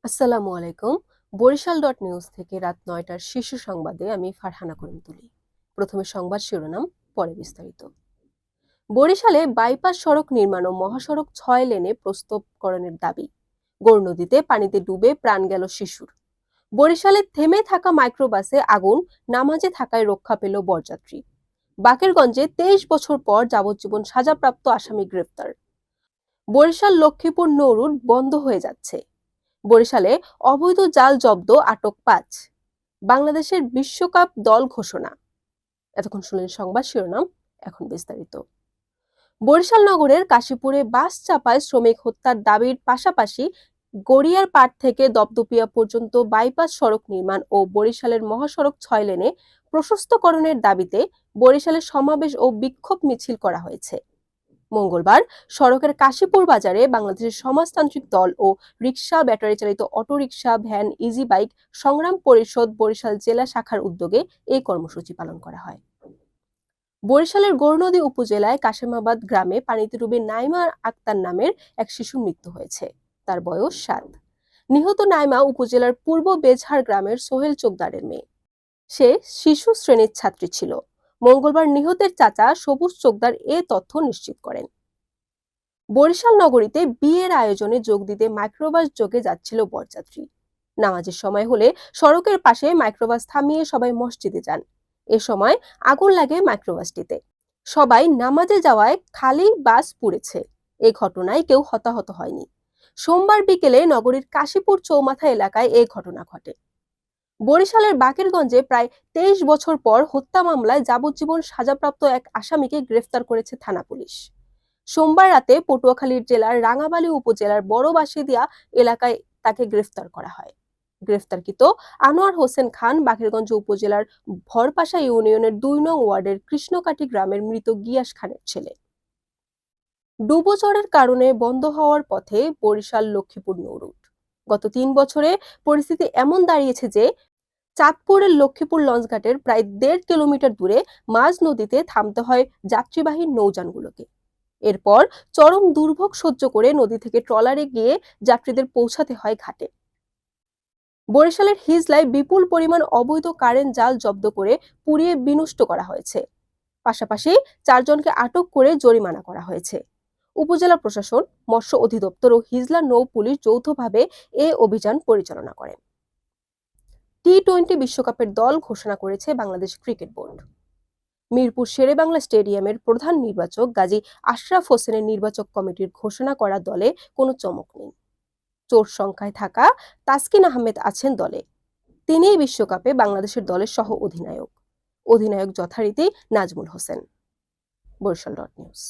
আসসালামু আলাইকুম। Barishal dot news থেকে রাত ৯টার শীর্ষ সংবাদে আমি ফারহানা করিম তুলি। প্রথমে সংবাদ শিরোনাম, পরে বিস্তারিত। বরিশালে বাইপাস সড়ক নির্মাণ ও মহাসড়ক ৬ লেনে প্রস্তবকরণের দাবি। গৌর নদীতে পানিতে ডুবে প্রাণ গেল শিশুর। বরিশালে থেমে থাকা মাইক্রোবাসে আগুন, নামাজে থাকায় রক্ষা পেল বরযাত্রী। বাকেরগঞ্জে ২৩ বছর পর যাবজ্জীবন সাজাপ্রাপ্ত আসামি গ্রেফতার। বরিশাল লক্ষ্মীপুর নৌরুট বন্ধ হয়ে যাচ্ছে। বরিশালে অবৈধ জাল জব্দ, আটক ৫। বাংলাদেশের বিশ্বকাপ দল ঘোষণা। এতক্ষণ শুনলেন সংবাদ শিরোনাম, এখন বিস্তারিত। বরিশাল নগরের কাশীপুরে বাস চাপায় শ্রমিক হত্যার দাবির পাশাপাশি গড়িয়ার পাড় থেকে দপদপিয়া পর্যন্ত বাইপাস সড়ক নির্মাণ ও বরিশালের মহাসড়ক ৬ লেনে প্রশস্তকরণের দাবিতে বরিশালে সমাবেশ ও বিক্ষোভ মিছিল করা হয়েছে। মঙ্গলবার সড়কের কাশীপুর বাজারে বাংলাদেশের সমাজতান্ত্রিক দল ও রিকশা, ব্যাটারি চালিত অটোরিকশা, ভ্যান, ইজি বাইক সংগ্রাম পরিষদ বরিশাল জেলা শাখার উদ্যোগে এই কর্মসূচি পালন করা হয়। বরিশালের গৌরনদী উপজেলায় কাশেমাবাদ গ্রামে পানিতে ডুবে নাইমা আক্তার নামের এক শিশুর মৃত্যু হয়েছে। তার বয়স ৭। নিহত নাইমা উপজেলার পূর্ব বেজহার গ্রামের সোহেল চোকদারের মেয়ে। সে শিশু শ্রেণীর ছাত্রী ছিল। মঙ্গলবার নিহতের চাচা সবুজ চোকদার এ তথ্য নিশ্চিত করেন। বরিশাল নগরীতে বিয়ের আয়োজনে যোগ দিতে মাইক্রোবাস যোগে যাচ্ছিল বরযাত্রী। নামাজের সময় হলে সড়কের পাশে মাইক্রোবাস থামিয়ে সবাই মসজিদে যান। এ সময় আগুন লাগে মাইক্রোবাসটিতে। সবাই নামাজে যাওয়ায় খালি বাস পুড়েছে। এ ঘটনায় কেউ হতাহত হয়নি। সোমবার বিকেলে নগরীর কাশীপুর চৌমাথা এলাকায় এ ঘটনা ঘটে। বরিশালের বাকেরগঞ্জে প্রায় ২৩ বছর পর হত্যা মামলায় যাবজ্জীবন সাজাপ্রাপ্ত এক আসামিকে গ্রেফতার করেছে থানা পুলিশ। সোমবার রাতে পটুয়াখালী জেলার রাঙাবালী উপজেলার বড় বাসিদিয়া এলাকায় তাকে গ্রেফতার করা হয়। গ্রেফতারকৃত আনোয়ার হোসেন খান বাকেরগঞ্জ উপজেলার ভরপাশা ইউনিয়নের ২ নং ওয়ার্ডের কৃষ্ণকাটি গ্রামের মৃত গিয়াস খানের ছেলে। ডুবোচরের কারণে বন্ধ হওয়ার পথে বরিশাল লক্ষ্মীপুর নৌরুট। গত ৩ বছরে পরিস্থিতি এমন দাঁড়িয়েছে যে চাঁদপুরের লক্ষ্মীপুর লঞ্চঘাটের প্রায় ১.৫ কিলোমিটার দূরে মাঝ নদীতে থামতে হয় যাত্রীবাহী নৌযানগুলোকে। এরপর চরম দুর্ভোগ সহ্য করে নদী থেকে ট্রলারে গিয়ে যাত্রীদের পৌঁছাতে হয় ঘাটে। বরিশালের হিজলায় বিপুল পরিমাণ অবৈধ কারেন্ট জাল জব্দ করে পুড়িয়ে বিনষ্ট করা হয়েছে। পাশাপাশি ৪ জনকে আটক করে জরিমানা করা হয়েছে। উপজেলা প্রশাসন, মৎস্য অধিদপ্তর ও হিজলা নৌ পুলিশ যৌথভাবে এ অভিযান পরিচালনা করেন। টি-২০ বিশ্বকাপের দল ঘোষণা করেছে বাংলাদেশ ক্রিকেট বোর্ড। মিরপুর শেরেবাংলা স্টেডিয়ামের প্রধান নির্বাচক গাজী আশরাফ হোসেনের নির্বাচক কমিটির ঘোষণা করা দলে কোনো চমক নেই। চোট সংখ্যায় থাকা তাসকিন আহমেদ আছেন দলে। তিনিই বিশ্বকাপে বাংলাদেশের দলের সহ অধিনায়ক। অধিনায়ক যথারীতি নাজমুল হোসেন। Barishal dot news.